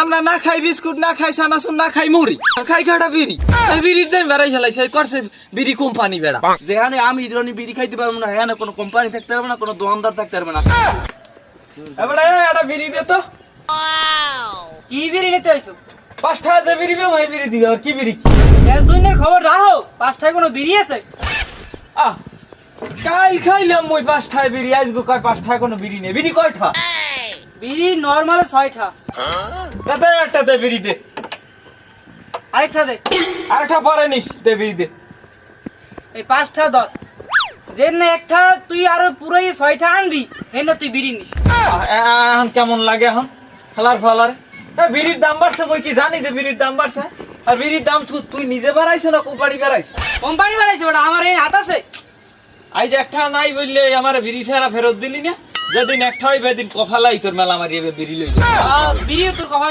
আমরা না খাই বিস্কুট, না খাই চানাচুর, না খাই মুড়ি, খাই কাটা বিড়ি। এই বিড়ির দাম বেড়াই ফেলাইছে, করছে বিড়ি কোম্পানি বেড়া। যেখানে আমি রনি বিড়ি খাইতে পারবো না, এখানে কোনো কোম্পানি থাকতে পারবে না, কোনো দোকানদার থাকতে পারবে না। এবারে একটা বিড়ি দে তো। কি বিড়ি নিতে আইছো? 5 টাকা যে বিড়ি দেবো ওই বিড়ি দিবে। আর কি বিড়ি? দেশ দুনিয়ার খবর রাখো, 5 টাকায় কোনো বিড়ি আছে? আহ কাল খাইলাম ওই 5 টাকা বিড়ি, আজকে কয় 5 টাকা কোনো বিড়ি নেই। বিড়ি কয়টা? বিড়ি নরমাল 6টা। তাতে একটা দে বিড়ি দে। আরেকটা দে। আরেকটা পরে নিস, দে বিড়ি দে। এই 5টা ধর। যেন একটা তুই আরো পুরোই 6টা আনবি, হেন তুই বিড়ি নিস। এখন কেমন লাগে এখন খেলার ফলারে? বিড়ির দাম বাড়ছে, বই কি জানি যে বিড়ির দাম বাড়ছে? আর বিড়ির দাম তুই নিজে বাড়াইছো না কোম্পানি বাড়াইছো? কোম্পানি বানাইছে ওটা, আমার এই হাত আছে। আই যে একটা নাই বললে আমার বিড়ি ছাড়া ফেরত দিলি না? যেদিন একটা হইবে দিন কফালাই তোর মেলা মারিয়ে বিড়ি লইল। বিড়িও তোর কপালে